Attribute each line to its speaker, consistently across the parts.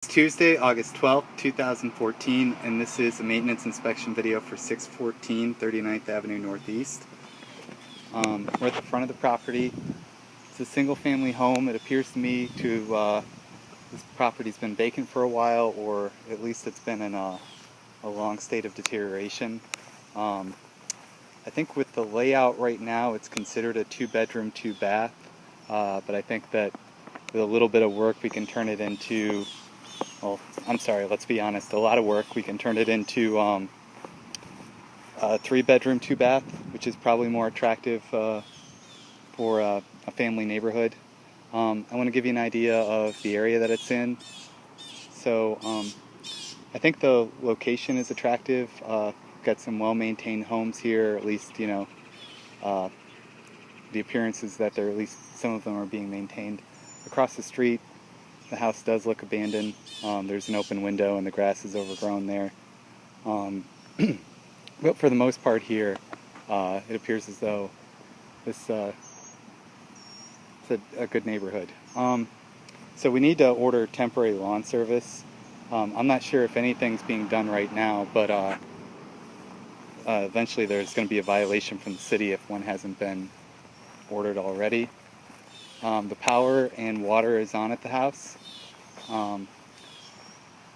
Speaker 1: It's Tuesday, August 12th, 2014, and this is a maintenance inspection video for 614 39th Avenue Northeast. We're at the front of the property. It's a single-family home. It appears to me this property's been vacant for a while, or at least it's been in a long state of deterioration. I think with the layout right now, it's considered a 2-bedroom, 2-bath, but I think that with a little bit of work, we can turn it into, well, I'm sorry, let's be honest, a lot of work, we can turn it into a 3-bedroom, 2-bath, which is probably more attractive for a family neighborhood. I want to give you an idea of the area that it's in. So I think the location is attractive. Got some well-maintained homes here, at least, the appearance is that at least some of them are being maintained. Across the street, the house does look abandoned. There's an open window and the grass is overgrown there. But for the most part here, it appears as though this it's a good neighborhood. So we need to order temporary lawn service. I'm not sure if anything's being done right now, but eventually there's going to be a violation from the city if one hasn't been ordered already. The power and water is on at the house.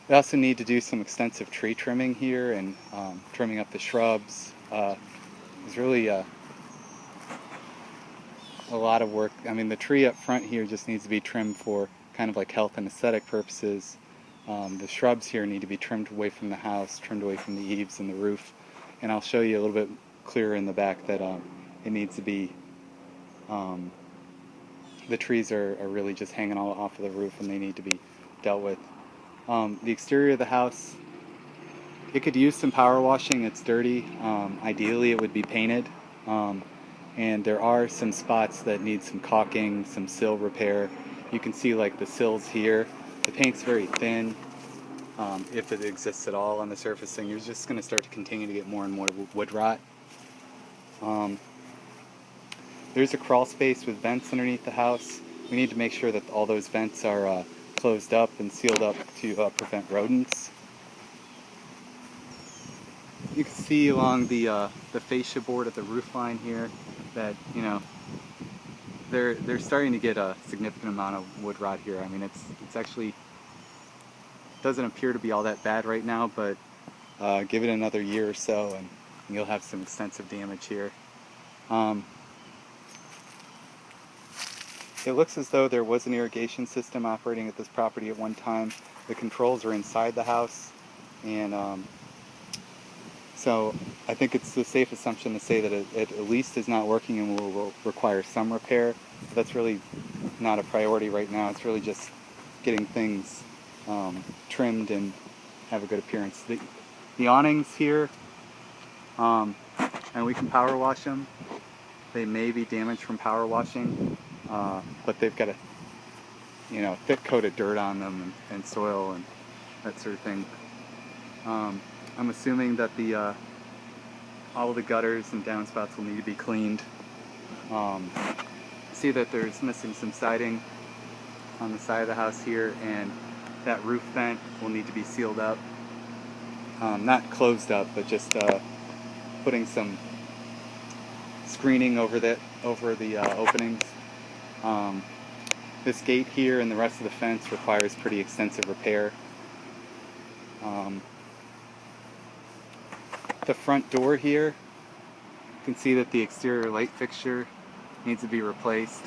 Speaker 1: We also need to do some extensive tree trimming here and trimming up the shrubs. There's really a lot of work. I mean, the tree up front here just needs to be trimmed for kind of like health and aesthetic purposes. The shrubs here need to be trimmed away from the house, trimmed away from the eaves and the roof. And I'll show you a little bit clearer in the back that it needs to be, the trees are really just hanging all off of the roof and they need to be dealt with. The exterior of the house, it could use some power washing. It's dirty. Ideally it would be painted. And there are some spots that need some caulking, some sill repair. You can see like the sills here. The paint's very thin. If it exists at all on the surfacing, you're just going to start to continue to get more and more wood rot. There's a crawl space with vents underneath the house. We need to make sure that all those vents are closed up and sealed up to prevent rodents. You can see along the fascia board at the roof line here that they're starting to get a significant amount of wood rot here. I mean, it's actually doesn't appear to be all that bad right now, but give it another year or so and you'll have some extensive damage here. It looks as though there was an irrigation system operating at this property at one time. The controls are inside the house, and so I think it's a safe assumption to say that it at least is not working and will require some repair. But that's really not a priority right now. It's really just getting things trimmed and have a good appearance. The awnings here, and we can power wash them. They may be damaged from power washing, but they've got a thick coat of dirt on them and soil and that sort of thing. I'm assuming that all of the gutters and downspouts will need to be cleaned. See that there's missing some siding on the side of the house here, and that roof vent will need to be sealed up. Not closed up, but just putting some screening over the openings. This gate here and the rest of the fence requires pretty extensive repair. The front door here, you can see that the exterior light fixture needs to be replaced.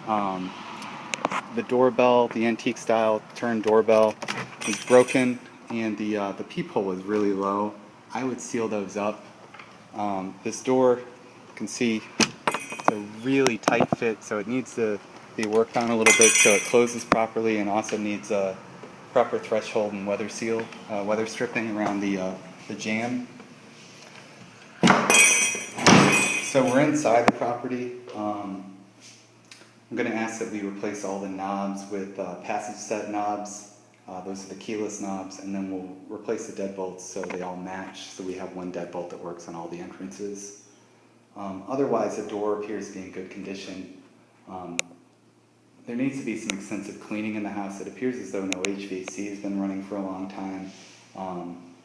Speaker 1: The doorbell, the antique style turn doorbell, is broken, and the peephole is really low. I would seal those up. This door, you can see it's a really tight fit, so it needs to be worked on a little bit so it closes properly, and also needs a proper threshold and weather stripping around the jamb. So we're inside the property. I'm going to ask that we replace all the knobs with passage set knobs. Those are the keyless knobs, and then we'll replace the deadbolts so they all match, so we have one deadbolt that works on all the entrances. Otherwise, the door appears to be in good condition. there needs to be some extensive cleaning in the house. It appears as though no HVAC has been running for a long time.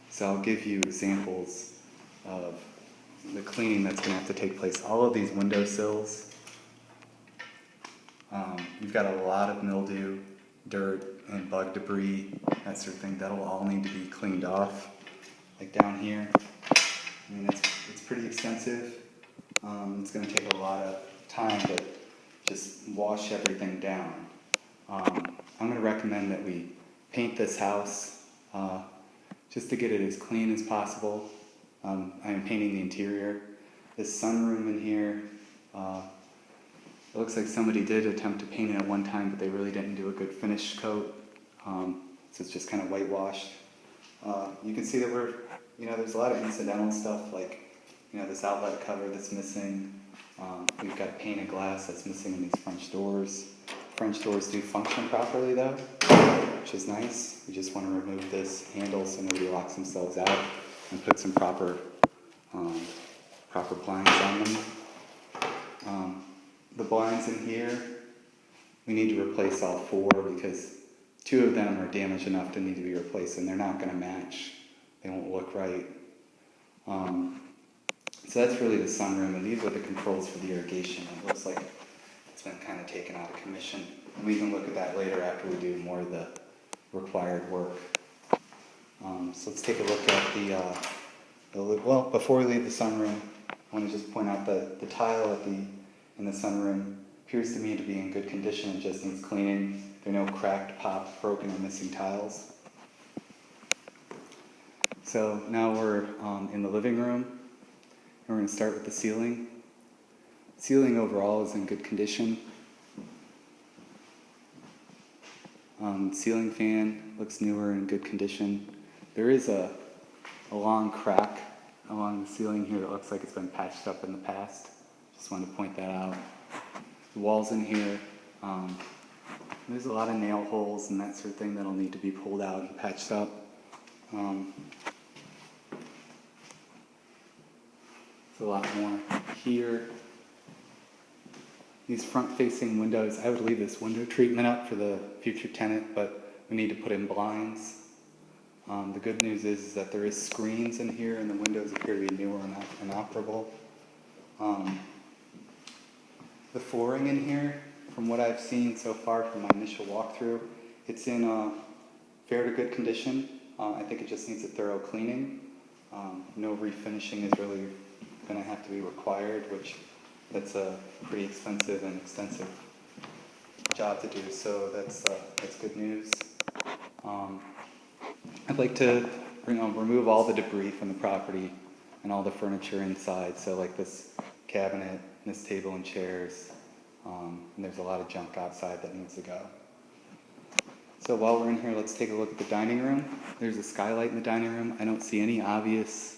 Speaker 1: So I'll give you examples of the cleaning that's going to have to take place. All of these windowsills, you've got a lot of mildew, dirt, and bug debris, that sort of thing. That'll all need to be cleaned off. Like down here, I mean, it's pretty extensive. It's going to take a lot of time to just wash everything down. I'm going to recommend that we paint this house just to get it as clean as possible. I am painting the interior. This sunroom in here, it looks like somebody did attempt to paint it at one time, but they really didn't do a good finish coat. So it's just kind of whitewashed. You can see that there's a lot of incidental stuff, like, this outlet cover that's missing. We've got a pane of glass that's missing in these French doors. French doors do function properly though, which is nice. We just want to remove this handle so nobody locks themselves out and put some proper blinds on them. The blinds in here, we need to replace all 4 because 2 of them are damaged enough to need to be replaced, and they're not going to match. They won't look right. So that's really the sunroom, and these are the controls for the irrigation. It looks like it's been kind of taken out of commission. And we can look at that later after we do more of the required work. So let's take a look at well, before we leave the sunroom, I want to just point out the tile in the sunroom appears to me to be in good condition. It just needs cleaning. There are no cracked, popped, broken, or missing tiles. So now we're in the living room, and we're going to start with the ceiling. The ceiling overall is in good condition. Ceiling fan looks newer and in good condition. There is a long crack along the ceiling here that looks like it's been patched up in the past. Just wanted to point that out. The walls in here, there's a lot of nail holes and that sort of thing that'll need to be pulled out and patched up. There's a lot more here. These front-facing windows, I would leave this window treatment up for the future tenant, but we need to put in blinds. The good news is that there is screens in here, and the windows appear to be newer and inoperable. The flooring in here, from what I've seen so far from my initial walkthrough, it's in fair to good condition. I think it just needs a thorough cleaning. No refinishing is really going to have to be required, which that's a pretty expensive and extensive job to do, so that's good news. I'd like to remove all the debris from the property and all the furniture inside, so like this cabinet, this table and chairs, and there's a lot of junk outside that needs to go. So while we're in here, let's take a look at the dining room. There's a skylight in the dining room. I don't see any obvious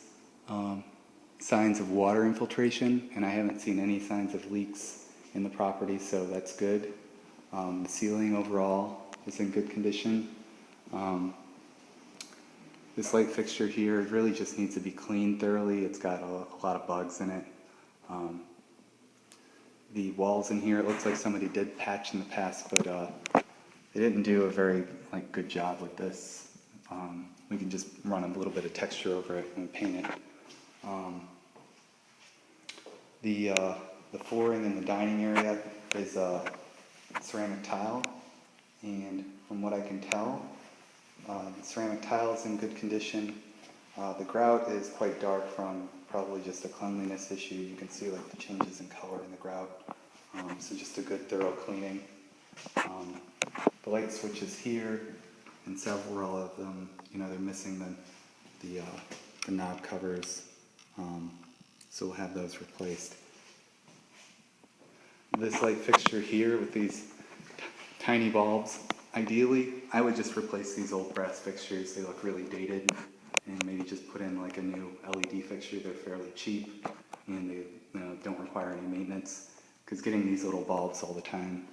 Speaker 1: signs of water infiltration, and I haven't seen any signs of leaks in the property, so that's good. The ceiling overall is in good condition. This light fixture here really just needs to be cleaned thoroughly. It's got a lot of bugs in it. The walls in here, it looks like somebody did patch in the past, but they didn't do a very good job with this. We can just run a little bit of texture over it and paint it. The flooring in the dining area is ceramic tile, and from what I can tell, the ceramic tile is in good condition. The grout is quite dark from probably just a cleanliness issue. You can see the changes in color in the grout. So just a good thorough cleaning. The light switches here, and several of them, they're missing the knob covers. So we'll have those replaced. This light fixture here with these tiny bulbs, ideally, I would just replace these old brass fixtures. They look really dated, and maybe just put in a new LED fixture. They're fairly cheap, and they don't require any maintenance, because getting these little bulbs all the time,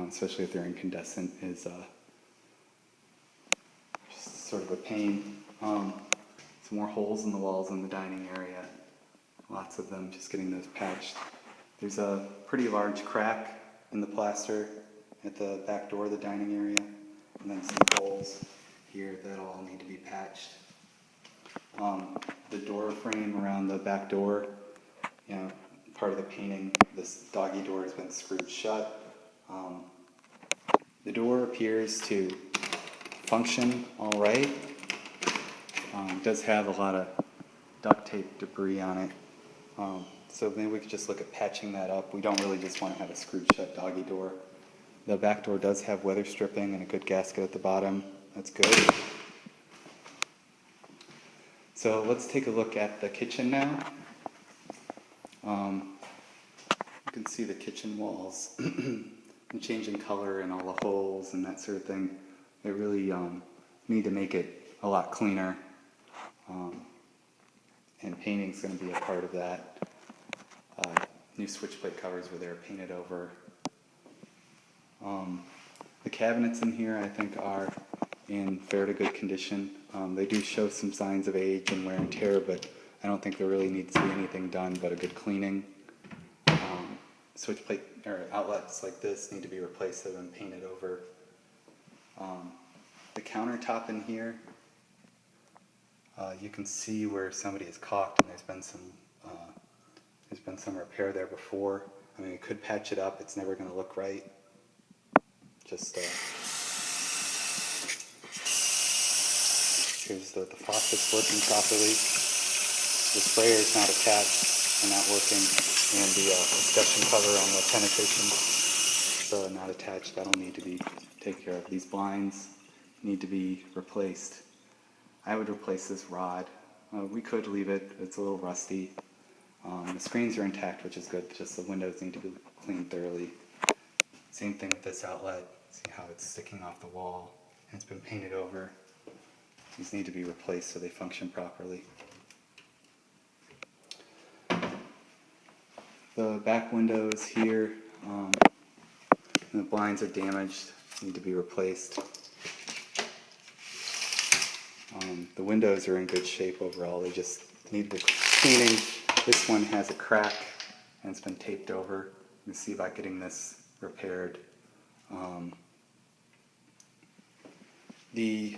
Speaker 1: especially if they're incandescent, is just sort of a pain. Some more holes in the walls in the dining area. Lots of them, just getting those patched. There's a pretty large crack in the plaster at the back door of the dining area, and then some holes here that all need to be patched. The door frame around the back door, you know, part of the painting, this doggy door has been screwed shut. The door appears to function all right. It does have a lot of duct tape debris on it. So maybe we could just look at patching that up. We don't really just want to have a screwed shut doggy door. The back door does have weather stripping and a good gasket at the bottom. That's good. So let's take a look at the kitchen now. You can see the kitchen walls changing color and all the holes and that sort of thing. They really need to make it a lot cleaner. And painting's going to be a part of that. New switch plate covers where they're painted over. The cabinets in here I think are in fair to good condition. They do show some signs of age and wear and tear, but I don't think there really needs to be anything done but a good cleaning. Switch plate or outlets like this need to be replaced and painted over. The countertop in here, you can see where somebody has caulked, and there's been some repair there before. I mean, we could patch it up. It's never going to look right. Just here's the faucet's working properly. The sprayer is not attached and not working, and the discussion cover on the penetration is not attached. That'll need to be taken care of. These blinds need to be replaced. I would replace this rod. We could leave it. It's a little rusty. The screens are intact, which is good. Just the windows need to be cleaned thoroughly. Same thing with this outlet. See how it's sticking off the wall. And it's been painted over. These need to be replaced so they function properly. The back windows here, the blinds are damaged, need to be replaced. The windows are in good shape overall, they just need the cleaning. This one has a crack and it's been taped over. Let me see about getting this repaired. The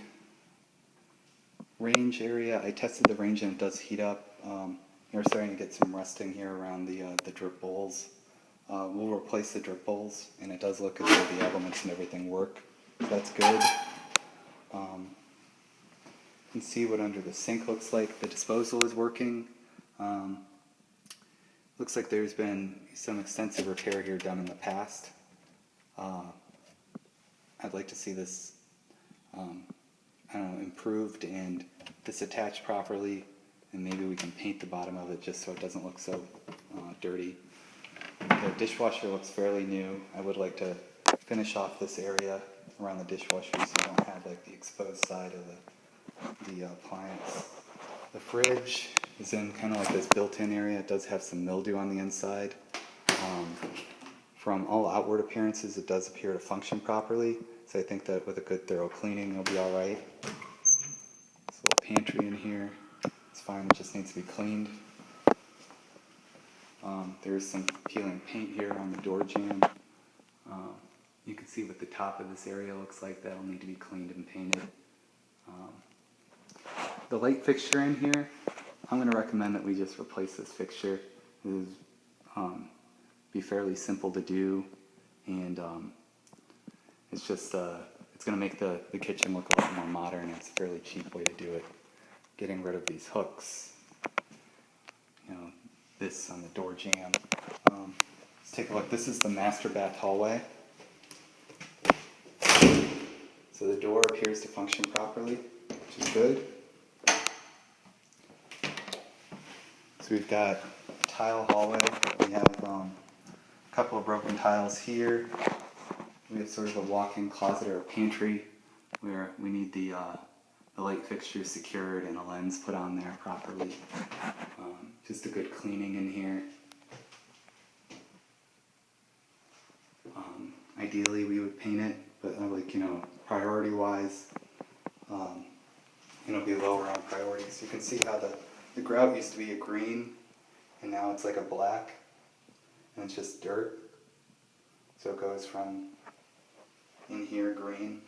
Speaker 1: range area, I tested the range and it does heat up. You're starting to get some rusting here around the drip bowls. We'll replace the drip bowls, and it does look as though the elements and everything work. So that's good. You can see what under the sink looks like. The disposal is working. Looks like there's been some extensive repair here done in the past. I'd like to see this improved and this attached properly, and maybe we can paint the bottom of it just so it doesn't look so dirty. The dishwasher looks fairly new. I would like to finish off this area around the dishwasher so you don't have like the exposed side of the appliance. The fridge is in kind of like this built-in area. It does have some mildew on the inside. From all outward appearances, it does appear to function properly. So I think that with a good thorough cleaning, it'll be all right. There's a little pantry in here. It's fine, it just needs to be cleaned. There's some peeling paint here on the door jamb. You can see what the top of this area looks like. That'll need to be cleaned and painted. The light fixture in here, I'm going to recommend that we just replace this fixture. It is be fairly simple to do, and it's just it's going to make the kitchen look a lot more modern. It's a fairly cheap way to do it. Getting rid of these hooks, this on the door jamb. Let's take a look. This is the master bath hallway. So the door appears to function properly, which is good. So we've got a tile hallway. We have a couple of broken tiles here. We have sort of a walk-in closet or a pantry where we need the light fixtures secured and a lens put on there properly. Just a good cleaning in here. Ideally we would paint it, but priority-wise, be lower on priorities. You can see how the grout used to be a green, and now it's like a black, and it's just dirt. So it goes from in here green.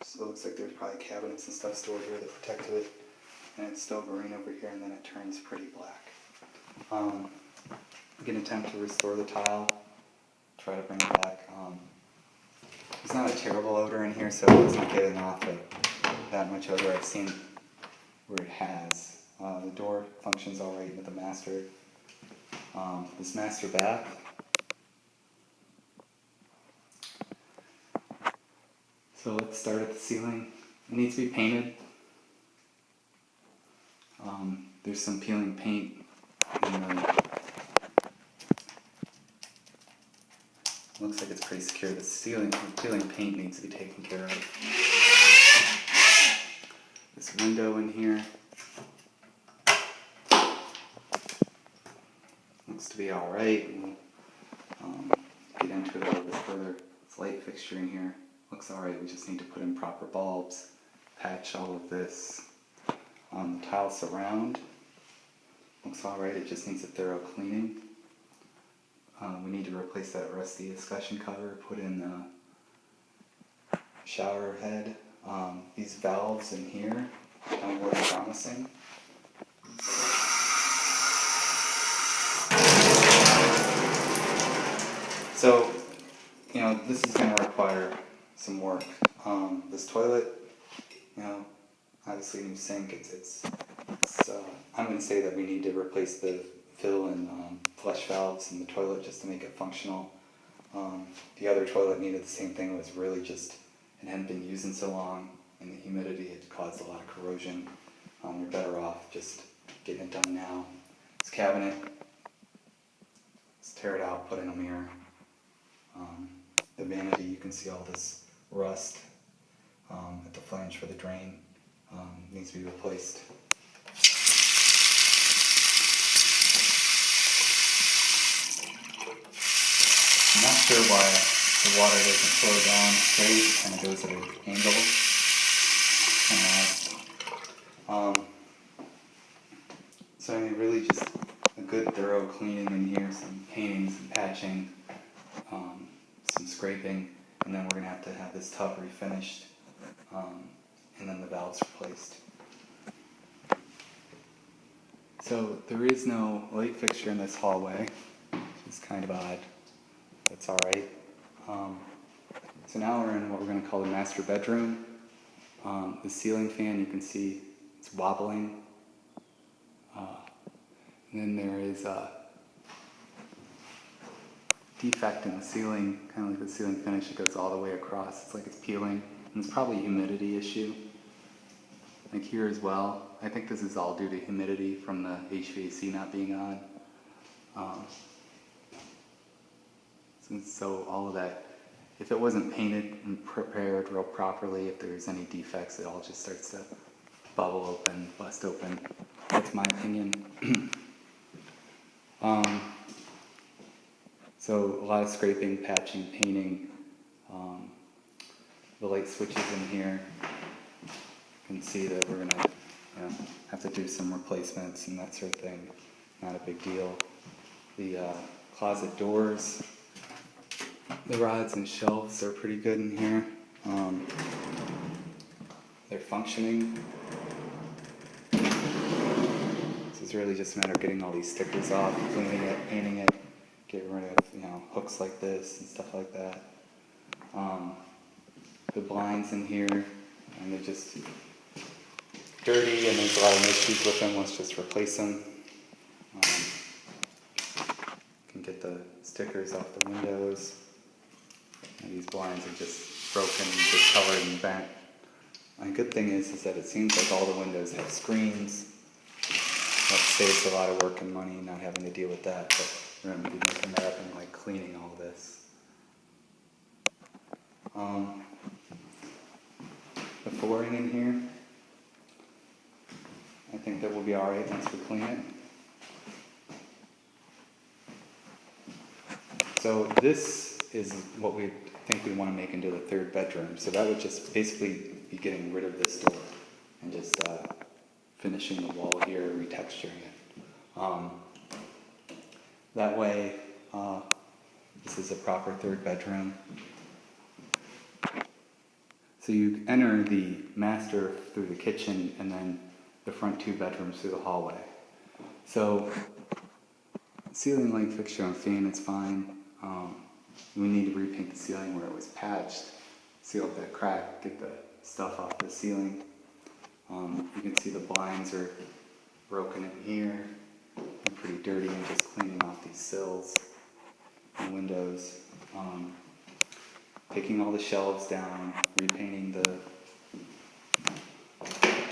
Speaker 1: So it looks like there's probably cabinets and stuff stored here that protected it. And it's still green over here, and then it turns pretty black. I'm going to attempt to restore the tile, try to bring it back. There's not a terrible odor in here, so it's not getting off that much odor. I've seen where it has. The door functions all right with the master. This master bath. So let's start at the ceiling. It needs to be painted. There's some peeling paint in the... Looks like it's pretty secure. The peeling paint needs to be taken care of. This window in here looks to be alright. We'll get into it a little bit further. This light fixture in here looks alright. We just need to put in proper bulbs, patch all of this. The tile surround looks alright. It just needs a thorough cleaning. We need to replace that rusty discussion cover, put in the shower head. These valves in here don't look promising. So, this is going to require some work. This toilet, obviously new sink, I'm going to say that we need to replace the fill and flush valves in the toilet just to make it functional. The other toilet needed the same thing. It was really just, it hadn't been used in so long, and the humidity had caused a lot of corrosion. We're better off just getting it done now. This cabinet, let's tear it out, put in a mirror. The vanity, you can see all this rust at the flange for the drain. Needs to be replaced. I'm not sure why the water doesn't flow down straight, it kind of goes at an angle. So really just a good thorough cleaning in here, some painting, some patching, some scraping, and then we're going to have this tub refinished, and then the valves replaced. So there is no light fixture in this hallway, which is kind of odd. That's alright. So now we're in what we're going to call the master bedroom. The ceiling fan, you can see it's wobbling. And then there is a defect in the ceiling, kind of like the ceiling finish. It goes all the way across. It's like it's peeling. And it's probably a humidity issue. Like here as well. I think this is all due to humidity from the HVAC not being on. So all of that, if it wasn't painted and prepared real properly, if there's any defects, it all just starts to bubble open, bust open. That's my opinion. So a lot of scraping, patching, painting. The light switches in here. You can see that we're gonna have to do some replacements and that sort of thing. Not a big deal. The closet doors. The rods and shelves are pretty good in here. They're functioning. This is really just a matter of getting all these stickers off, cleaning it, painting it, getting rid of hooks like this and stuff like that. The blinds in here, and they're just dirty, and there's a lot of issues with them. Let's just replace them. Can get the stickers off the windows. And these blinds are just broken, discolored, and bent. The good thing is that it seems like all the windows have screens. That saves a lot of work and money, not having to deal with that. But we're going to be making that up and cleaning all this. The flooring in here, I think that will be alright once we clean it. So this is what we think we want to make into the third bedroom. So that would just basically be getting rid of this door and just finishing the wall here, retexturing it. That way, this is a proper third bedroom. So you enter the master through the kitchen and then the front 2 bedrooms through the hallway. So ceiling light fixture and fan is fine. We need to repaint the ceiling where it was patched, seal up that crack, get the stuff off the ceiling. You can see the blinds are broken in here. They're pretty dirty, and just cleaning off these sills and windows. Taking all the shelves down, repainting the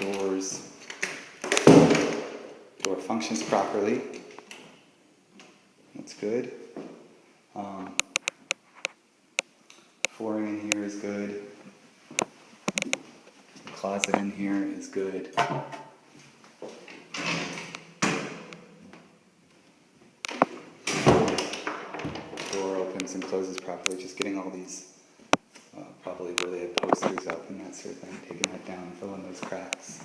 Speaker 1: doors. Door functions properly. That's good. Flooring in here is good. The closet in here is good. Door opens and closes properly. Just getting all these, probably where they had posters up and that sort of thing, taking that down and filling those cracks.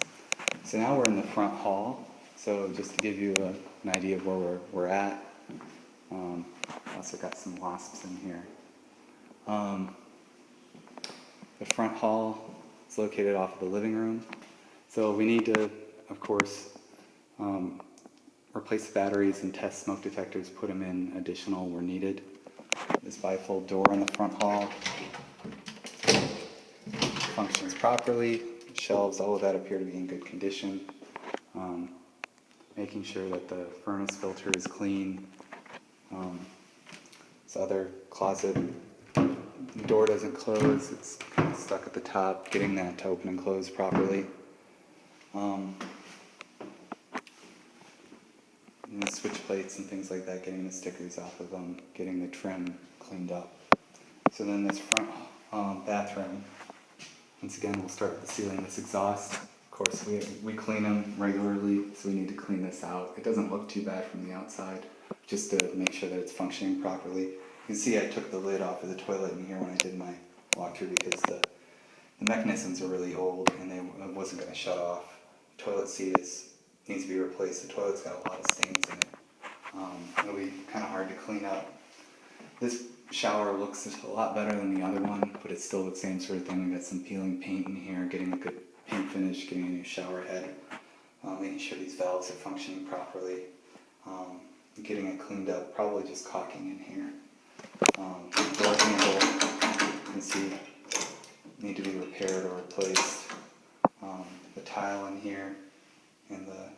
Speaker 1: So now we're in the front hall. So just to give you an idea of where we're at. Also got some wasps in here. The front hall is located off of the living room. So we need to, of course, replace the batteries and test smoke detectors, put them in additional where needed. This bifold door in the front hall functions properly. Shelves, all of that appear to be in good condition. Making sure that the furnace filter is clean. This other closet, the door doesn't close, it's kind of stuck at the top, getting that to open and close properly. And the switch plates and things like that, getting the stickers off of them, getting the trim cleaned up. So then this front bathroom, once again we'll start with the ceiling, this exhaust. Of course we clean them regularly, so we need to clean this out. It doesn't look too bad from the outside, just to make sure that it's functioning properly. You can see I took the lid off of the toilet in here when I did my walkthrough because the mechanisms are really old and it wasn't going to shut off. The toilet seat needs to be replaced. The toilet's got a lot of stains in it. It'll be kind of hard to clean up. This shower looks a lot better than the other one, but it's still the same sort of thing. We got some peeling paint in here, getting a good paint finish, getting a new shower head, making sure these valves are functioning properly, getting it cleaned up, probably just caulking in here. Door handle, you can see, need to be repaired or replaced. The tile in here and the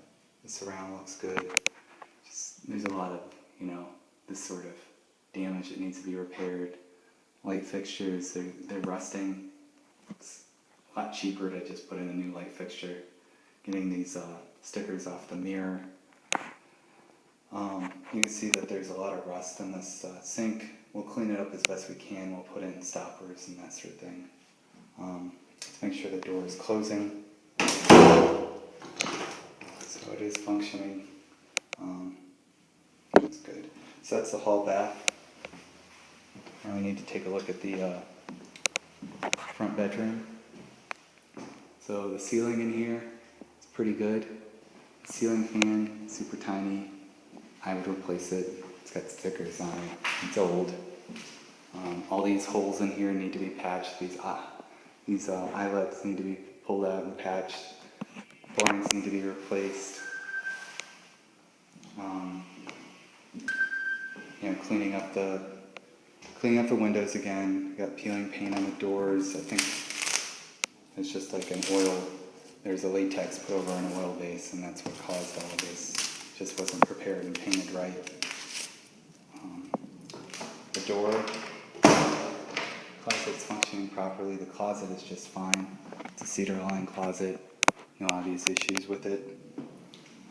Speaker 1: surround looks good. There's a lot of, this sort of damage that needs to be repaired. Light fixtures, they're rusting. It's a lot cheaper to just put in a new light fixture. Getting these stickers off the mirror. You can see that there's a lot of rust in this sink. We'll clean it up as best we can. We'll put in stoppers and that sort of thing. Let's make sure the door is closing. So it is functioning. That's good. So that's the hall bath. Now we need to take a look at the front bedroom. So the ceiling in here is pretty good. The ceiling fan, super tiny. I would replace it. It's got stickers on it. It's old. All these holes in here need to be patched. These eyelets need to be pulled out and patched. Blinds need to be replaced. Cleaning up the windows again. We got peeling paint on the doors. I think it's just like an oil. There's a latex put over an oil base, and that's what caused all of this. Just wasn't prepared and painted right. The door, closet's functioning properly. The closet is just fine. It's a cedar-lined closet. No obvious issues with it.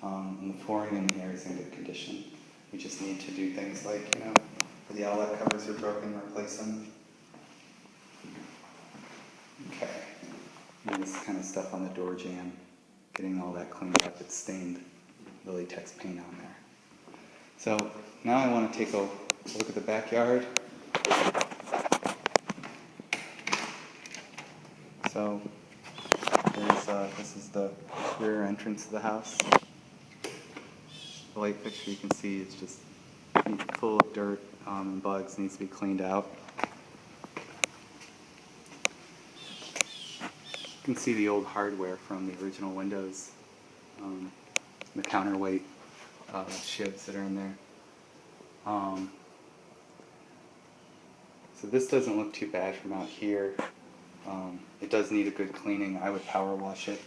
Speaker 1: And the flooring in here is in good condition. We just need to do things like, where the outlet covers are broken, replace them. Okay. And this kind of stuff on the door jamb, getting all that cleaned up. It's stained the latex paint on there. So now I want to take a look at the backyard. So this is the rear entrance to the house. The light fixture, you can see, it's just full of dirt and bugs, needs to be cleaned out. You can see the old hardware from the original windows, the counterweight shivs that are in there. So this doesn't look too bad from out here. It does need a good cleaning. I would power wash it.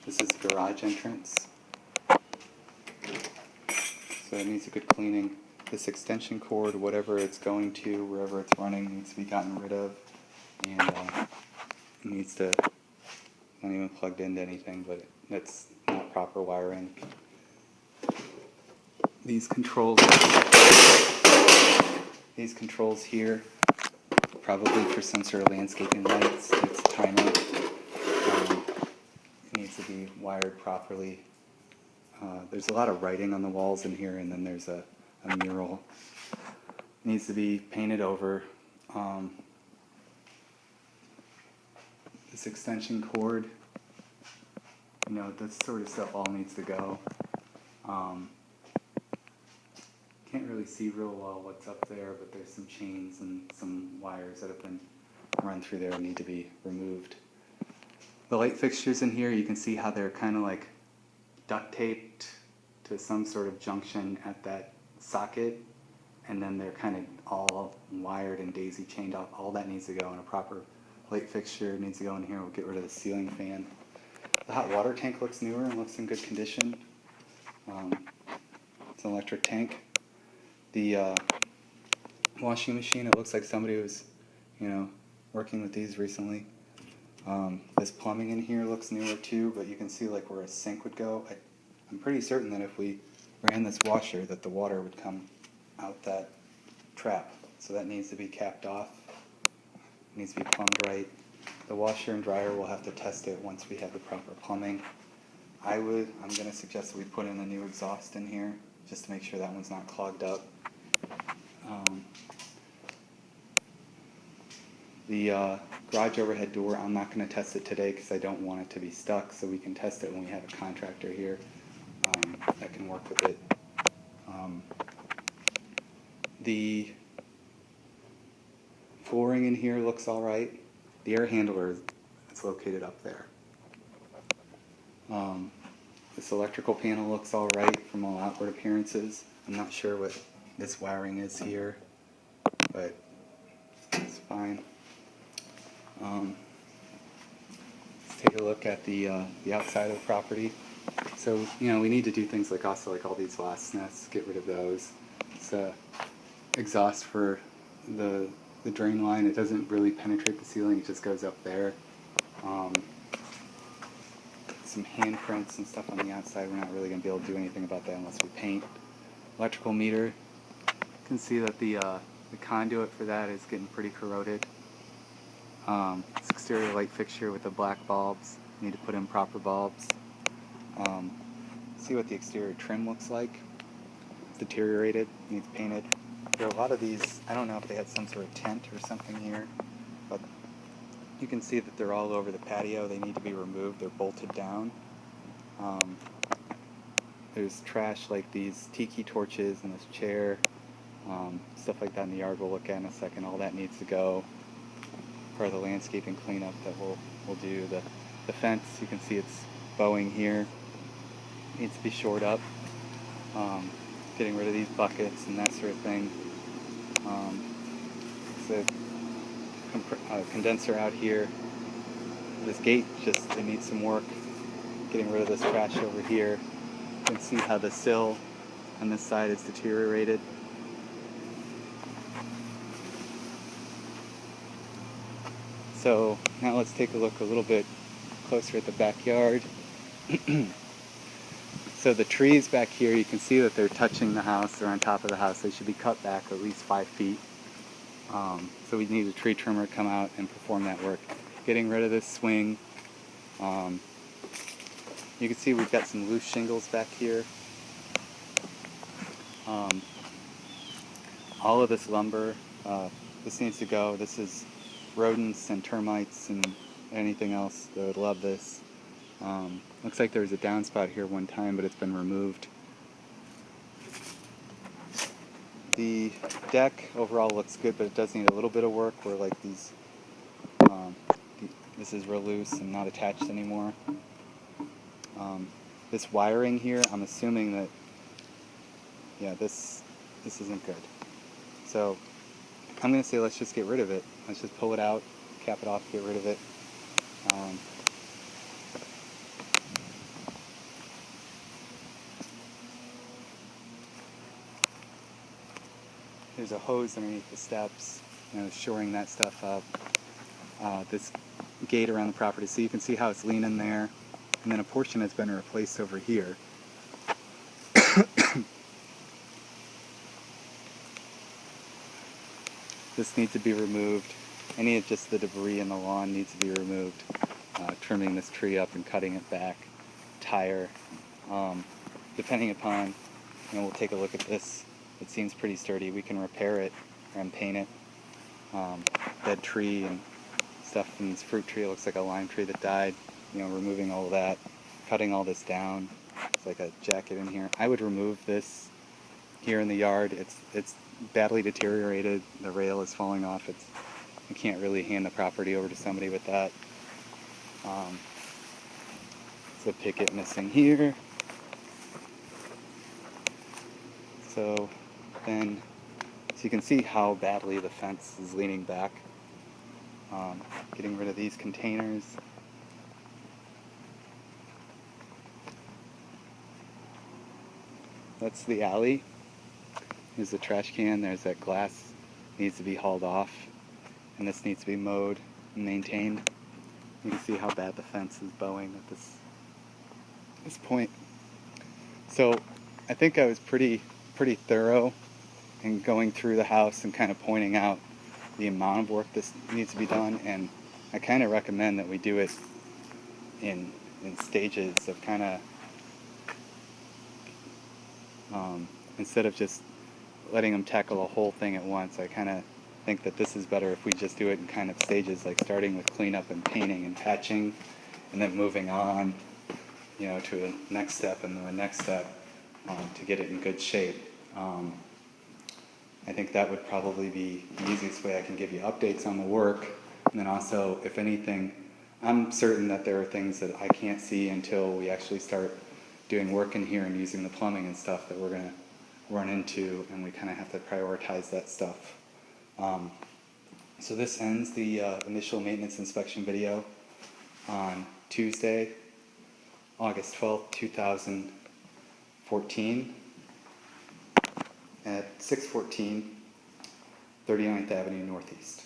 Speaker 1: This is the garage entrance. So it needs a good cleaning. This extension cord, whatever it's going to, wherever it's running, needs to be gotten rid of. And it needs to, not even plugged into anything, but that's not proper wiring. These controls here, probably for some sort of landscaping lights. It's a timer. It needs to be wired properly. There's a lot of writing on the walls in here, and then there's a mural. It needs to be painted over. This extension cord, you know, this sort of stuff all needs to go. Can't really see real well what's up there, but there's some chains and some wires that have been run through there and need to be removed. The light fixtures in here, you can see how they're kind of like duct taped to some sort of junction at that socket, and then they're kind of all wired and daisy chained off. All that needs to go, and a proper light fixture needs to go in here. We'll get rid of the ceiling fan. The hot water tank looks newer and looks in good condition. It's an electric tank. The washing machine, it looks like somebody was, you know, working with these recently. This plumbing in here looks newer too, but you can see like where a sink would go. I'm pretty certain that if we ran this washer that the water would come out that trap. So that needs to be capped off. It needs to be plumbed right. The washer and dryer, we'll have to test it once we have the proper plumbing. I'm going to suggest that we put in a new exhaust in here just to make sure that one's not clogged up. The garage overhead door, I'm not going to test it today because I don't want it to be stuck, so we can test it when we have a contractor here that can work with it. The flooring in here looks alright. The air handler is located up there. This electrical panel looks alright from all outward appearances. I'm not sure what this wiring is here, but it's fine. Let's take a look at the outside of the property. So, you know, we need to do things like also like all these wasp nests, get rid of those. It's exhaust for the drain line. It doesn't really penetrate the ceiling, it just goes up there. Some handprints and stuff on the outside. We're not really going to be able to do anything about that unless we paint. Electrical meter. You can see that the conduit for that is getting pretty corroded. This exterior light fixture with the black bulbs. Need to put in proper bulbs. See what the exterior trim looks like. It's deteriorated, needs painted. There are a lot of these, I don't know if they had some sort of tent or something here, but you can see that they're all over the patio. They need to be removed. They're bolted down. There's trash like these tiki torches and this chair, stuff like that in the yard we'll look at in a second. All that needs to go. Part of the landscaping cleanup that we'll do. The fence, you can see it's bowing here. Needs to be shored up. Getting rid of these buckets and that sort of thing. There's a condenser out here. This gate it needs some work. Getting rid of this trash over here. You can see how the sill on this side is deteriorated. So now let's take a look a little bit closer at the backyard. So the trees back here, you can see that they're touching the house, they're on top of the house. They should be cut back at least 5 feet. So we need a tree trimmer to come out and perform that work. Getting rid of this swing. You can see we've got some loose shingles back here. All of this lumber, this needs to go. This is rodents and termites and anything else that would love this. Looks like there was a downspout here one time, but it's been removed. The deck overall looks good, but it does need a little bit of work where like this this is real loose and not attached anymore. This wiring here, I'm assuming that, yeah, this isn't good. So I'm going to say let's just get rid of it. Let's just pull it out, cap it off, get rid of it. There's a hose underneath the steps, shoring that stuff up. This gate around the property, so you can see how it's leaning there, and then a portion has been replaced over here. This needs to be removed. Any of just the debris in the lawn needs to be removed. Trimming this tree up and cutting it back. Tire. Depending upon, we'll take a look at this. It seems pretty sturdy. We can repair it and paint it. Dead tree and stuff from this fruit tree. It looks like a lime tree that died. Removing all of that. Cutting all this down. It's like a jacket in here. I would remove this here in the yard. It's badly deteriorated. The rail is falling off. You can't really hand the property over to somebody with that. There's a picket missing here. So you can see how badly the fence is leaning back. Getting rid of these containers. That's the alley. There's the trash can. There's that glass. Needs to be hauled off. And this needs to be mowed and maintained. You can see how bad the fence is bowing at this point. So I think I was pretty thorough in going through the house and kind of pointing out the amount of work this needs to be done, and I kind of recommend that we do it in stages of kind of instead of just letting them tackle a whole thing at once. I kind of think that this is better if we just do it in kind of stages, like starting with cleanup and painting and patching, and then moving on, to a next step and then the next step to get it in good shape. I think that would probably be the easiest way I can give you updates on the work. And then also, if anything, I'm certain that there are things that I can't see until we actually start doing work in here and using the plumbing and stuff that we're going to run into, and we kind of have to prioritize that stuff. So this ends the initial maintenance inspection video on Tuesday, August 12th, 2014 at 614 39th Avenue Northeast.